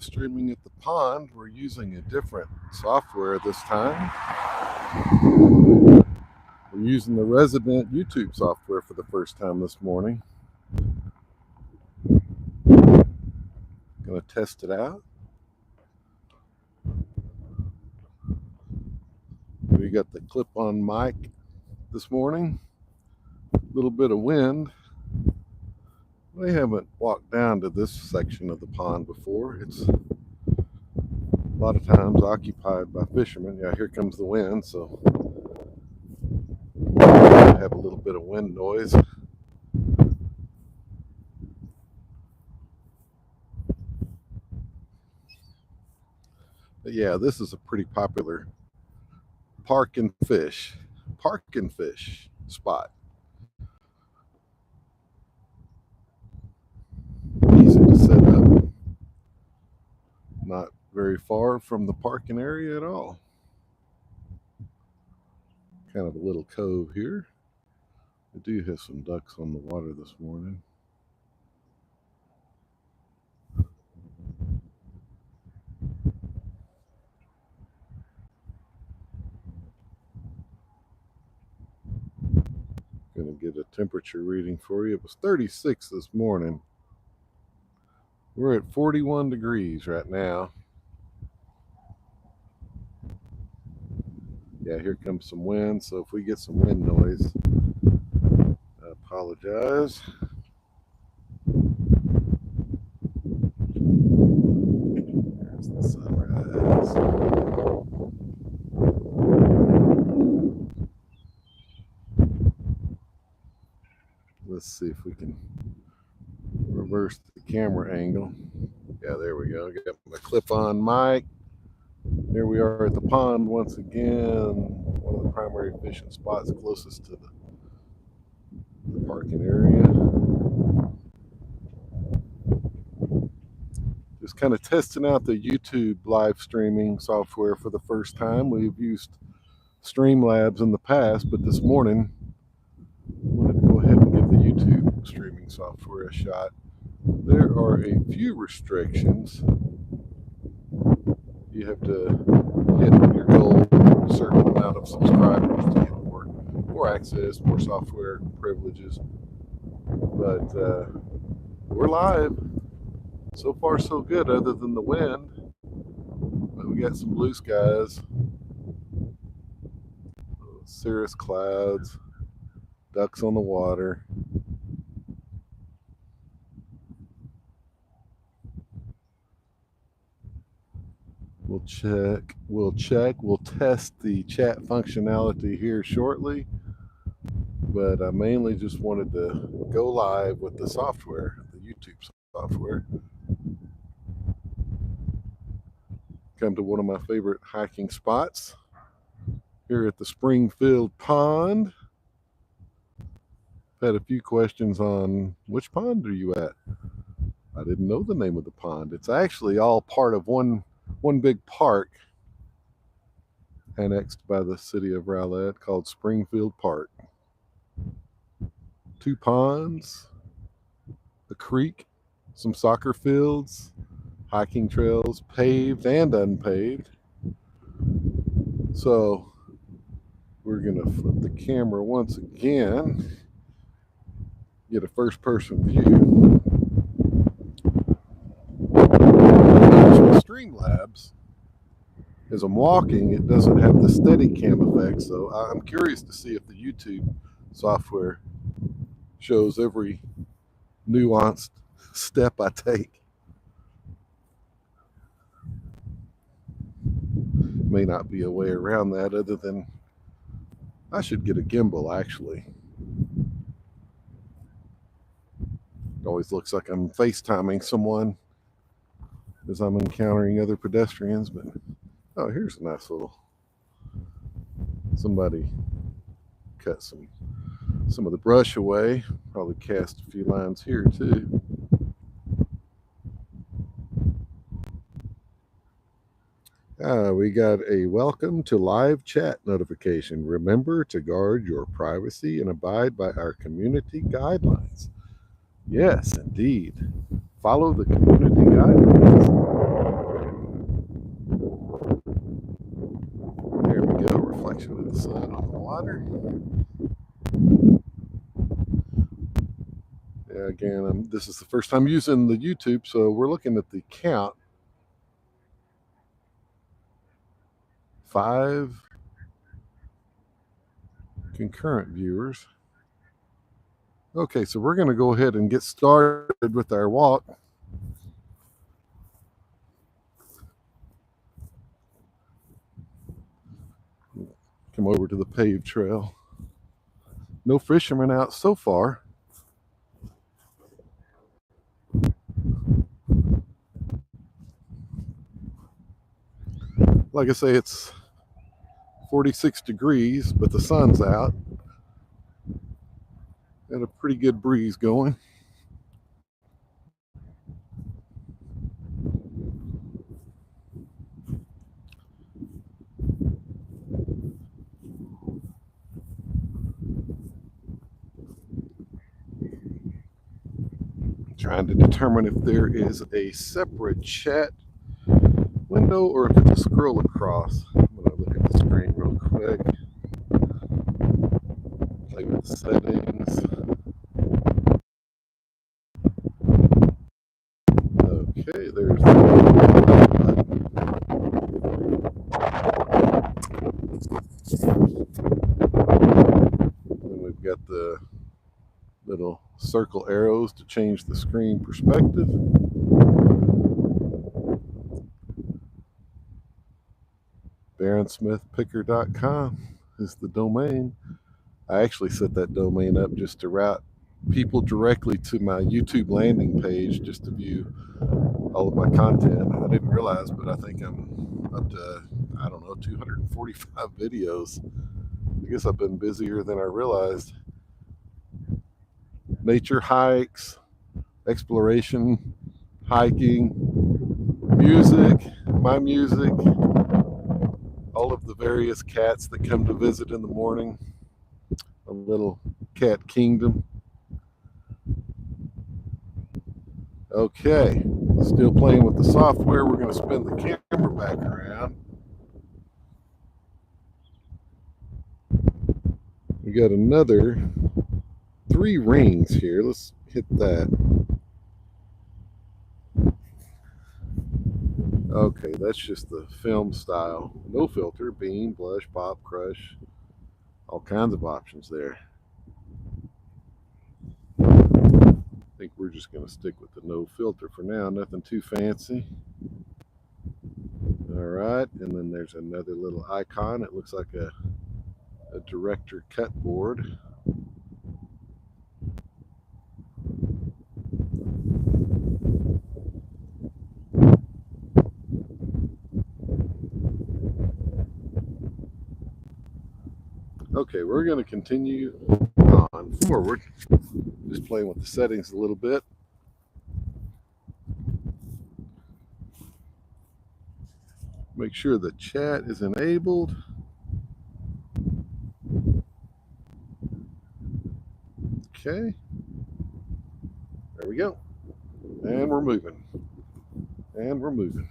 streaming at the pond. We're using a different software this time. We're using the resident YouTube software for the first time this morning. Going to test it out. We got the clip-on mic this morning. A little bit of wind. We haven't walked down to this section of the pond before. It's a lot of times occupied by fishermen. Yeah, here comes the wind, so I have a little bit of wind noise. But yeah, this is a pretty popular park and fish spot. Easy to set up. Not very far from the parking area at all. Kind of a little cove here. We do have some ducks on the water this morning. Going to get a temperature reading for you. It was 36 this morning. We're at 41 degrees right now. Yeah, here comes some wind, so if we get some wind noise, I apologize. There's the sunrise. Let's see if we can reverse the camera angle. Yeah, there we go. Got my clip-on mic. Here we are at the pond once again. One of the primary fishing spots closest to the parking area. Just kind of testing out the YouTube live streaming software for the first time. We've used Streamlabs in the past, but this morning I wanted to go ahead and give the YouTube streaming software a shot. There are a few restrictions. You have to hit your goal, a certain amount of subscribers to get more access, more software privileges. But we're live. So far, so good, other than the wind. But we got some blue skies, cirrus clouds, ducks on the water. We'll test the chat functionality here shortly, but I mainly just wanted to go live with the software, the YouTube software. Come to one of my favorite hiking spots here at the Springfield Pond. Had a few questions on which pond are you at? I didn't know the name of the pond. It's actually all part of one big park annexed by the city of Rowlett called Springfield Park. 2 ponds, a creek, some soccer fields, hiking trails, paved and unpaved. So we're going to flip the camera once again, get a first-person view. Streamlabs, as I'm walking, it doesn't have the Steadicam effect, so I'm curious to see if the YouTube software shows every nuanced step I take. May not be a way around that other than I should get a gimbal, actually. It always looks like I'm FaceTiming someone as I'm encountering other pedestrians, but oh, here's a nice little, somebody cut some of the brush away. Probably cast a few lines here too. We got a welcome to live chat notification. Remember to guard your privacy and abide by our community guidelines. Yes, indeed. follow the community guidelines. There we go, reflection of the sun on the water. Yeah, again, this is the first time using the YouTube, so we're looking at the count. 5 concurrent viewers. Okay, so we're going to go ahead and get started with our walk. Come over to the paved trail. No fishermen out so far. Like I say, it's 46 degrees, but the sun's out. Got a pretty good breeze going. Trying to determine if there is a separate chat window or if it's a scroll across. I'm going to look at the screen real quick. Play with the settings. Okay, there's the and we've got the little circle arrows to change the screen perspective. BaronsmithPicker.com is the domain. I actually set that domain up just to route people directly to my YouTube landing page just to view all of my content. I didn't realize, but I think I'm up to, I don't know, 245 videos. I guess I've been busier than I realized. Nature hikes, exploration, hiking, music, my music, all of the various cats that come to visit in the morning, a little cat kingdom. Okay, still playing with the software. We're going to spin the camera back around. We got another 3 rings here. Let's hit that. Okay, that's just the film style. No filter, beam, blush, pop, crush. All kinds of options there. I think we're just going to stick with the no filter for now. Nothing too fancy. All right, and then there's another little icon. It looks like a director cut board. Okay, we're going to continue on forward, just playing with the settings a little bit. Make sure the chat is enabled. Okay, there we go. And we're moving. And we're moving.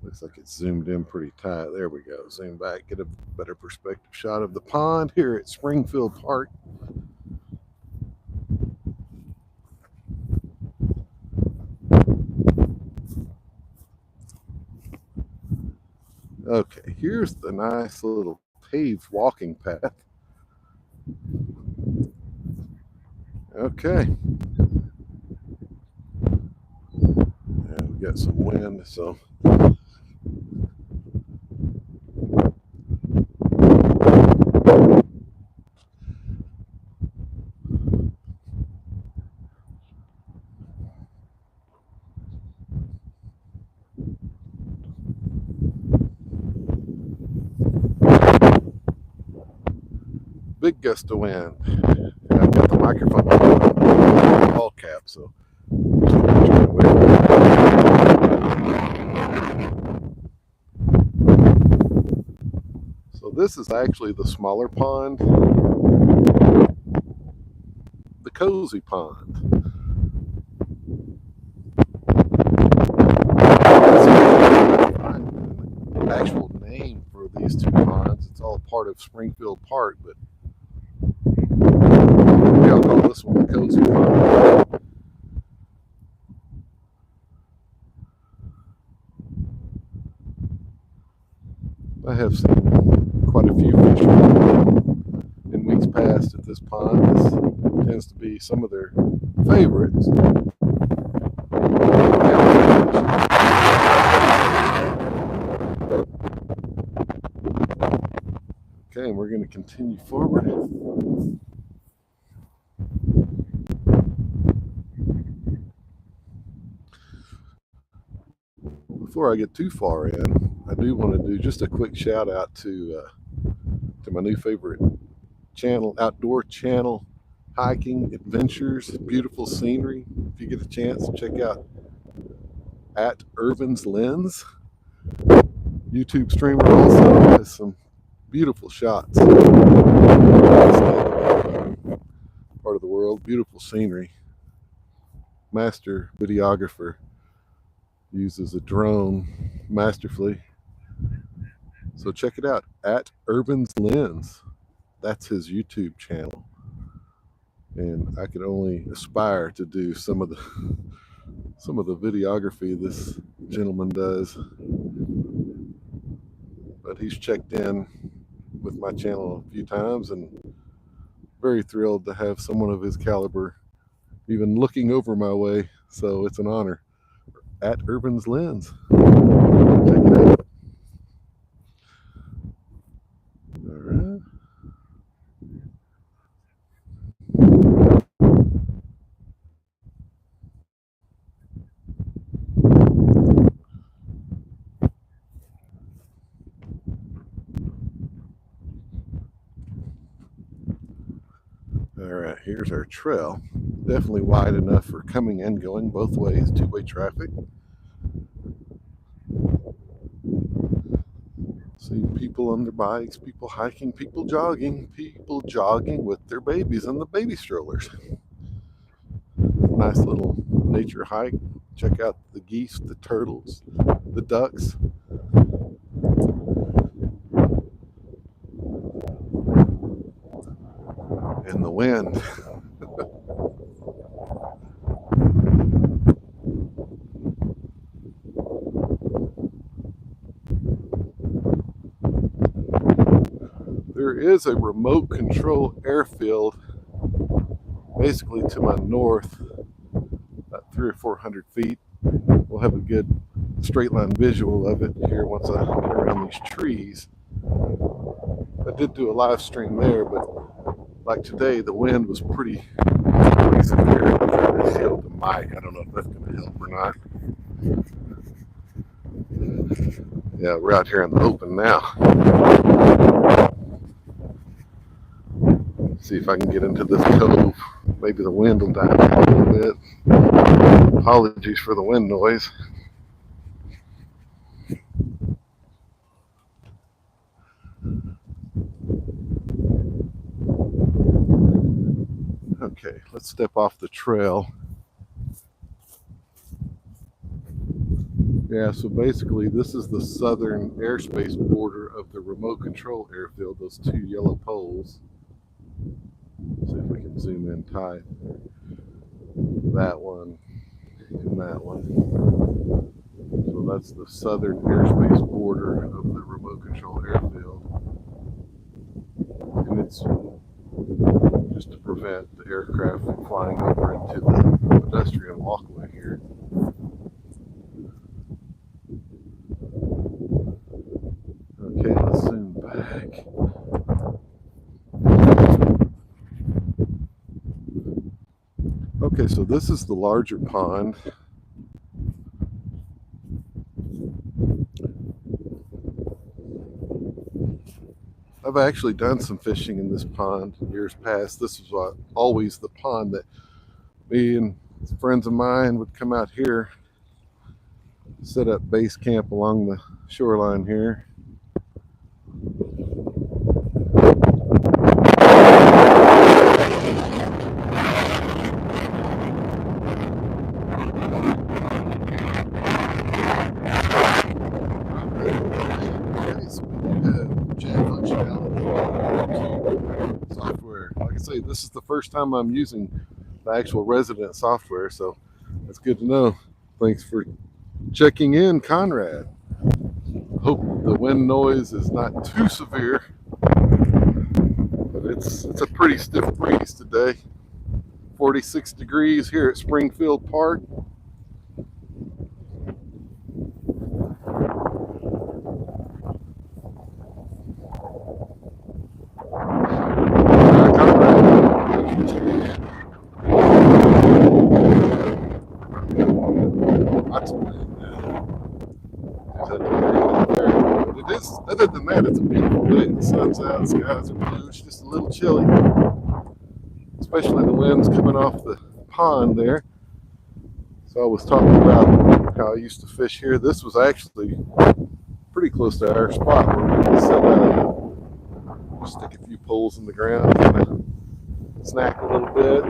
Looks like it's zoomed in pretty tight. There we go. Zoom back, get a better perspective shot of the pond here at Springfield Park. Okay, here's the nice little paved walking path. Okay. And we got some wind, so big gust of wind. I've got the microphone on all caps, so this is actually the smaller pond. cozy pond. The actual name for these two ponds, it's all part of Springfield Park, but I'll call this one the cozy pond. I have seen quite a few fishermen in weeks past at this pond. This tends to be some of their favorites. Okay, and we're going to continue forward. Before I get too far in, I do want to do just a quick shout out to my new favorite channel, outdoor channel, hiking, adventures, beautiful scenery. If you get a chance, check out at Irvin's Lens. YouTube streamer also has some beautiful shots. Part of the world, beautiful scenery. Master videographer, uses a drone masterfully. So check it out, at Irvin's Lens. That's his YouTube channel. And I could only aspire to do some of the videography this gentleman does. But he's checked in with my channel a few times, and very thrilled to have someone of his caliber even looking over my way. So it's an honor. At Irvin's Lens. Check it out. All right. All right, here's our trail. Definitely wide enough for coming and going both ways, two-way traffic. See people on their bikes, people hiking, people jogging with their babies in the baby strollers. Nice little nature hike. Check out the geese, the turtles, the ducks. And the wind. There is a remote control airfield basically to my north, about 300 or 400 feet. We'll have a good straight line visual of it here once I get around these trees. I did do a live stream there, but like today, the wind was pretty severe. I'm trying to shield the mic. I don't know if that's going to help or not. Yeah, we're out here in the open now. See if I can get into this cove. Maybe the wind will die down a little bit. Apologies for the wind noise. Okay, let's step off the trail. Yeah, so basically this is the southern airspace border of the remote control airfield, those two yellow poles. See if we can zoom in tight. That one and that one. So that's the southern airspace border of the remote control airfield. And it's just to prevent the aircraft from flying over into the pedestrian walkway here. Okay, let's zoom back. Okay, so this is the larger pond. I've actually done some fishing in this pond in years past. This was always the pond that me and friends of mine would come out here, set up base camp along the shoreline here. say, this is the first time I'm using the actual resident software, so that's good to know. Thanks for checking in, Conrad. Hope the wind noise is not too severe, but it's a pretty stiff breeze today. 46 degrees here at Springfield Park. It is, other than that, it's a beautiful day. The sun's out, skies are blue. It's just a little chilly, especially the winds coming off the pond there. So I was talking about how I used to fish here. This was actually pretty close to our spot where we could set up, stick a few poles in the ground, kind of snack a little bit,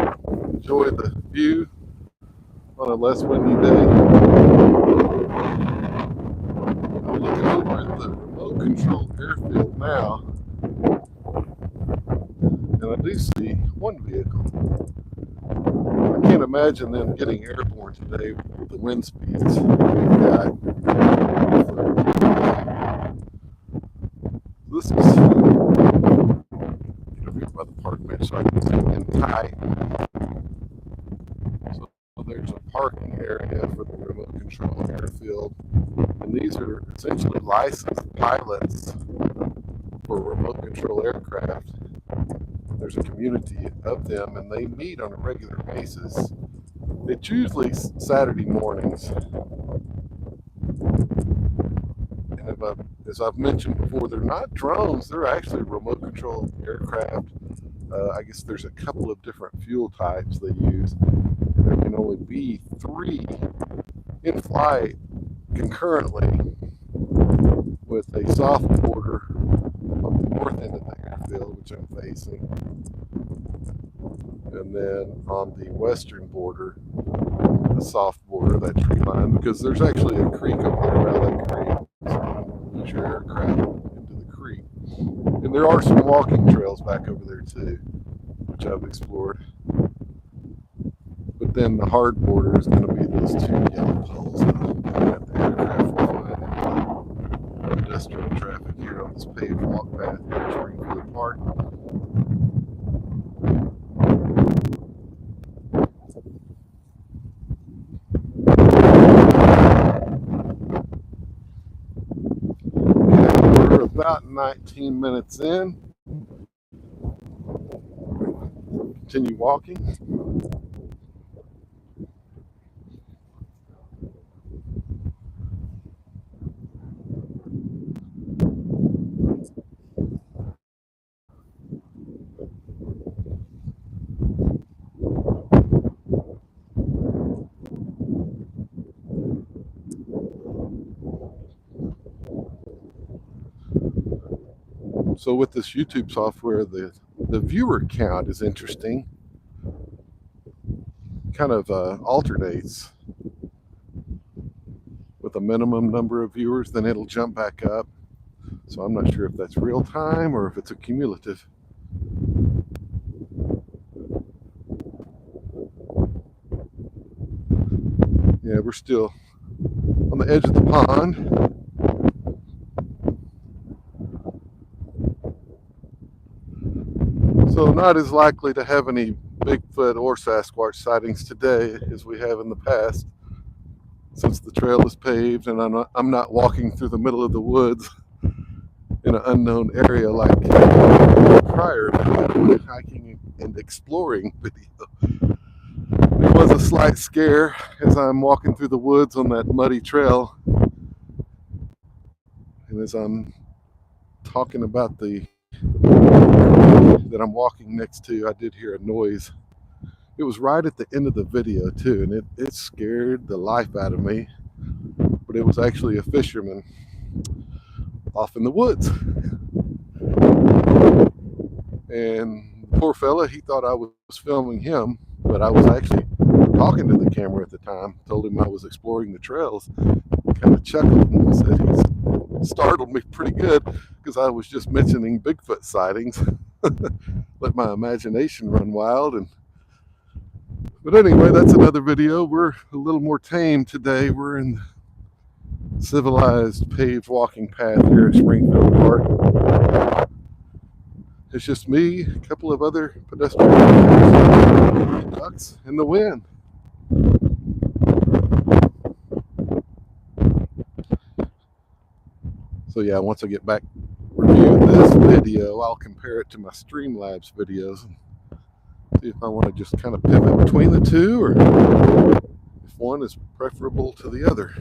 enjoy the view on a less windy day. I'm looking over at the remote control airfield now, and I do see one vehicle. I can't imagine them getting airborne today with the wind speeds we've got. This is, get over here by the park bench so I can zoom in tight. So there's a parking area for the remote control airfield, and these are essentially licensed pilots for remote control aircraft. There's a community of them, and they meet on a regular basis. It's usually Saturday mornings. And as I've mentioned before, they're not drones, they're actually remote control aircraft. I guess there's a couple of different fuel types they use. There can only be 3 in flight concurrently, with a soft border on the north end of the airfield, which I'm facing, and then on the western border, a soft border, that tree line, because there's actually a creek over there, Rowlett Creek, so you don't want to lose your aircraft into the creek. And there are some walking trails back over there too, which I've explored. But then the hard border is going to be those 2 yellow poles that the aircraft will fly in. Industrial traffic here on this paved walk path here at Springfield Park. We're about 19 minutes in. Continue walking. So with this YouTube software, the viewer count is interesting. Kind of alternates with a minimum number of viewers, then it'll jump back up. So I'm not sure if that's real time or if it's a cumulative. Yeah, we're still on the edge of the pond. So not as likely to have any Bigfoot or Sasquatch sightings today as we have in the past, since the trail is paved and I'm not walking through the middle of the woods in an unknown area like prior to my hiking and exploring video. There was a slight scare as I'm walking through the woods on that muddy trail, and as I'm talking about the that I'm walking next to, I did hear a noise. It was right at the end of the video too, and it scared the life out of me, but it was actually a fisherman off in the woods. And poor fella, he thought I was filming him, but I was actually talking to the camera at the time. Told him I was exploring the trails. Kind of chuckled and said he startled me pretty good because I was just mentioning Bigfoot sightings. let my imagination run wild. But anyway, that's another video. We're a little more tame today. We're in the civilized paved walking path here at Springfield Park. It's just me, a couple of other pedestrians, ducks, and the wind. So yeah, once I get back reviewing this video, I'll compare it to my Streamlabs videos and see if I want to just kind of pivot between the two, or if one is preferable to the other.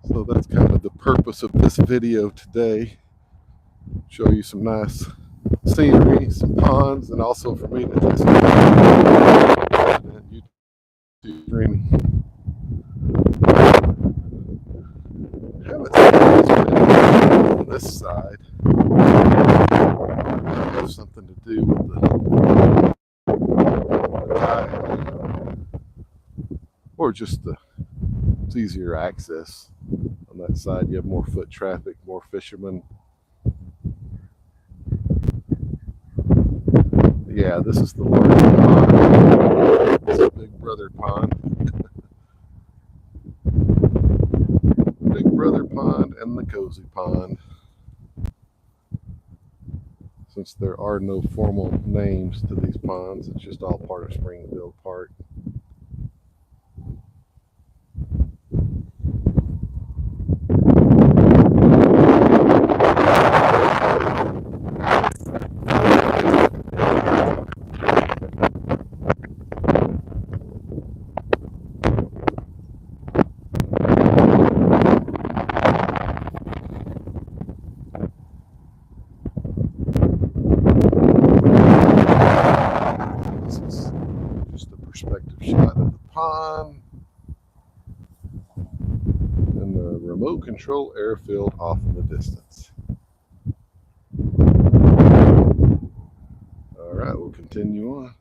So that's kind of the purpose of this video today. Show you some nice scenery, some ponds, and also for me to just YouTube streaming. I haven't seen on this side. That has something to do with the tide, or just it's easier access. On that side, you have more foot traffic, more fishermen. Yeah, this is the large pond. This is Big Brother Pond. Big Brother Pond and the Cozy Pond. Since there are no formal names to these ponds, it's just all part of Springfield Park. Perspective shot of the pond and the remote control airfield off in the distance. All right, we'll continue on.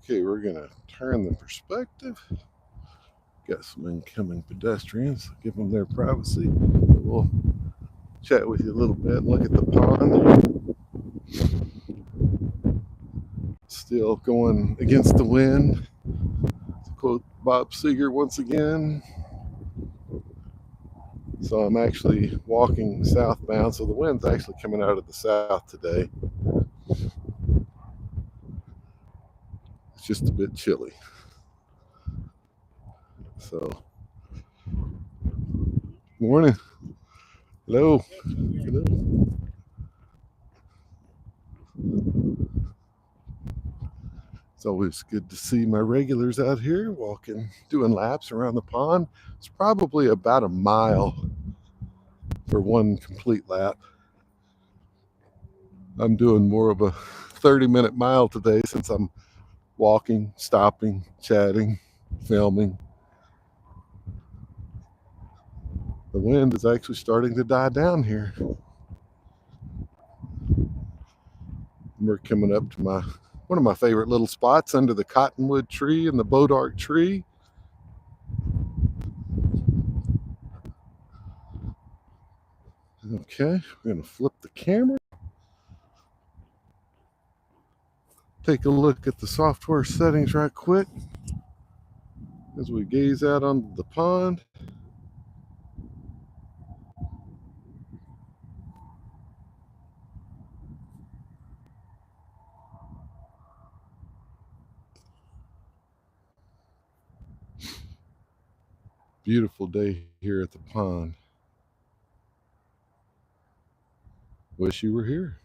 Okay, we're gonna turn the perspective. Got some incoming pedestrians, give them their privacy. We'll chat with you a little bit and look at the pond. Still going against the wind, to quote Bob Seger once again. So I'm actually walking southbound, so the wind's actually coming out of the south today. It's just a bit chilly. So, morning. Hello. Hello. It's always good to see my regulars out here walking, doing laps around the pond. It's probably about a mile for one complete lap. I'm doing more of a 30-minute mile today since I'm walking, stopping, chatting, filming. The wind is actually starting to die down here. We're coming up to one of my favorite little spots under the cottonwood tree and the bodark tree. Okay, we're going to flip the camera. Take a look at the software settings right quick as we gaze out onto the pond. Beautiful day here at the pond. Wish you were here.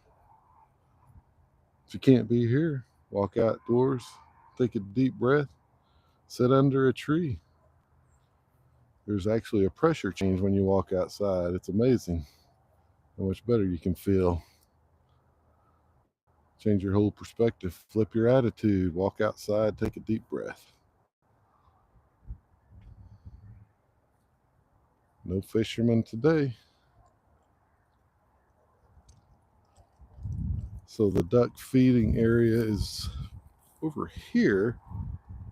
If you can't be here, walk outdoors, take a deep breath, sit under a tree. There's actually a pressure change when you walk outside. It's amazing how much better you can feel. Change your whole perspective, flip your attitude, walk outside, take a deep breath. No fishermen today. So the duck feeding area is over here.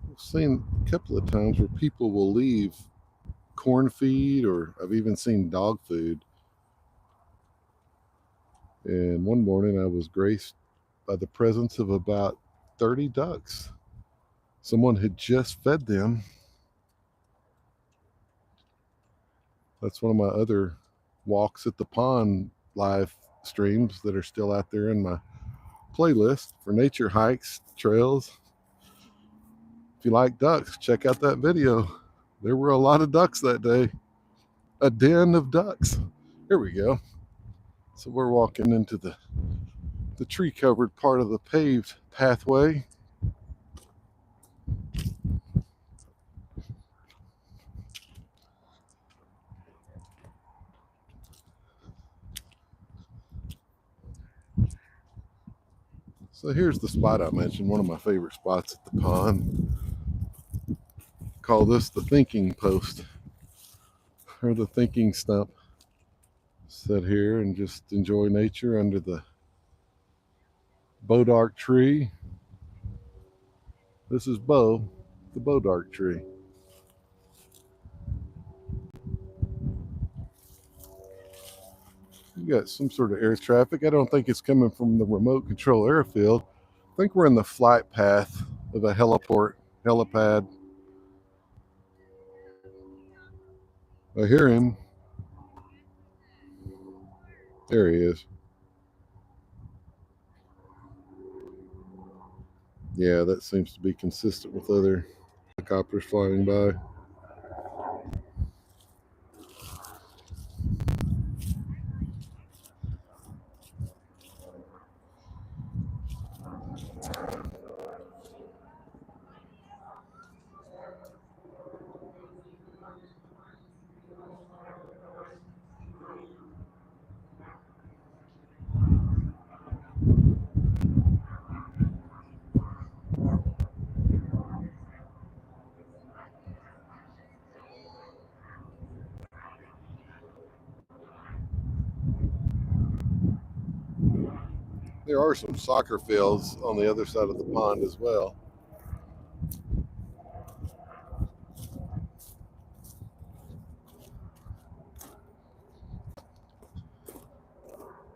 I've seen a couple of times where people will leave corn feed, or I've even seen dog food. And one morning I was graced by the presence of about 30 ducks. Someone had just fed them. That's one of my other walks at the pond live streams that are still out there in my playlist for nature hikes, trails. If you like ducks, check out that video. There were a lot of ducks that day. A den of ducks. Here we go. So we're walking into the tree covered part of the paved pathway. So here's the spot I mentioned, one of my favorite spots at the pond. Call this the thinking post, or the thinking stump. Sit here and just enjoy nature under the bodark tree. This is Bo, the bodark tree. You got some sort of air traffic. I don't think it's coming from the remote control airfield. I think we're in the flight path of a helipad. I hear him. There he is. Yeah, that seems to be consistent with other helicopters flying by. There are some soccer fields on the other side of the pond as well.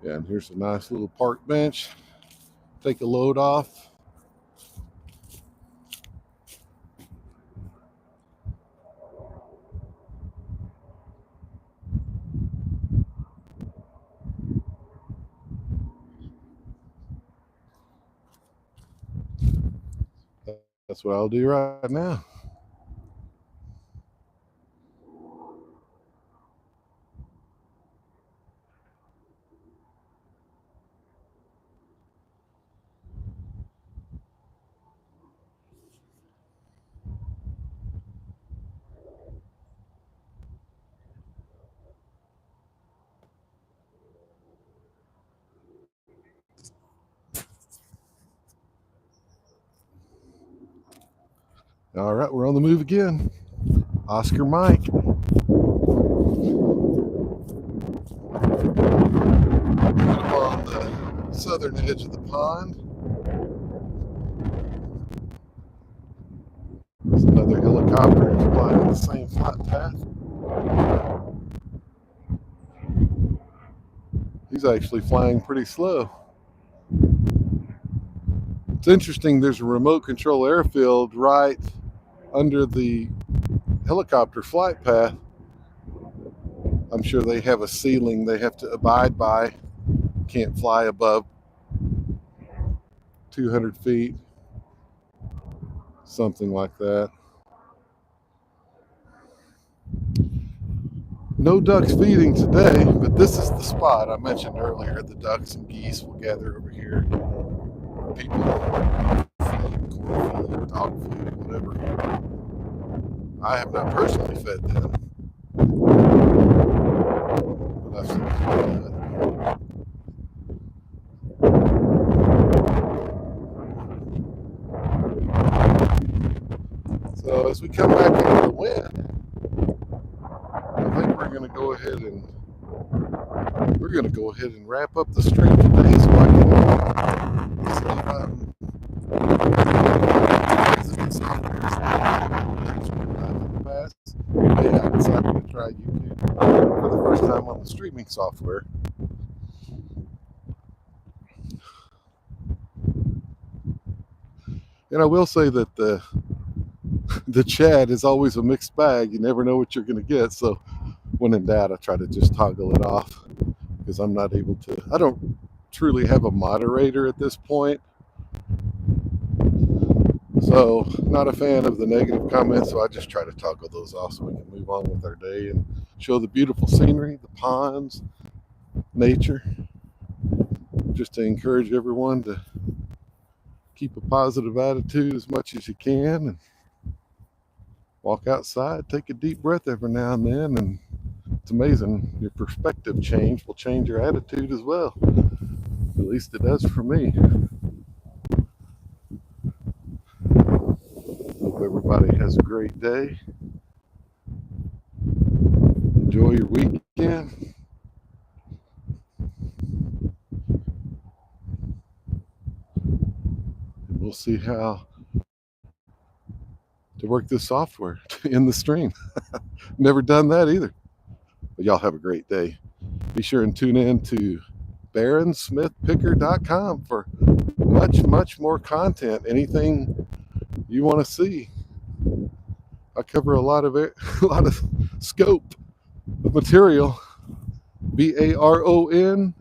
Yeah, and here's a nice little park bench. Take a load off. That's what I'll do right now. All right, we're on the move again. Oscar Mike. Up on the southern edge of the pond. There's another helicopter flying the same flight path. He's actually flying pretty slow. It's interesting, there's a remote control airfield right under the helicopter flight path. I'm sure they have a ceiling they have to abide by. Can't fly above 200 feet, something like that. No ducks feeding today, but this is the spot I mentioned earlier. The ducks and geese will gather over here. People feed corn feed, dog food, whatever. I have not personally fed them, but I've seen people do it. So as we come back into the wind, I think we're going to go ahead and wrap up the stream today, so I can see resident software in the past. Today I decided to try YouTube for the first time on the streaming software. And I will say that the chat is always a mixed bag. You never know what you're going to get. So when in doubt, I try to just toggle it off, because I'm not able to. I don't truly have a moderator at this point. So not a fan of the negative comments. So I just try to toggle those off so we can move on with our day and show the beautiful scenery, the ponds, nature, just to encourage everyone to keep a positive attitude as much as you can, and walk outside, take a deep breath every now and then, and it's amazing. Your perspective change will change your attitude as well. At least it does for me. Hope everybody has a great day. Enjoy your weekend. And we'll see how to work this software in the stream. Never done that either. But y'all have a great day. Be sure and tune in to baronsmithpicker.com for much more content. Anything you want to see. I cover a lot of scope of material. BARONSMITH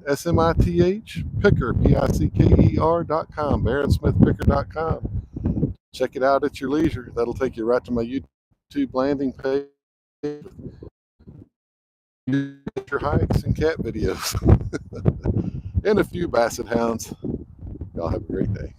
Picker, PICKER.com, baronsmithpicker.com. Check it out at your leisure. That'll take you right to my YouTube landing page. Your hikes and cat videos and a few basset hounds. Y'all have a great day.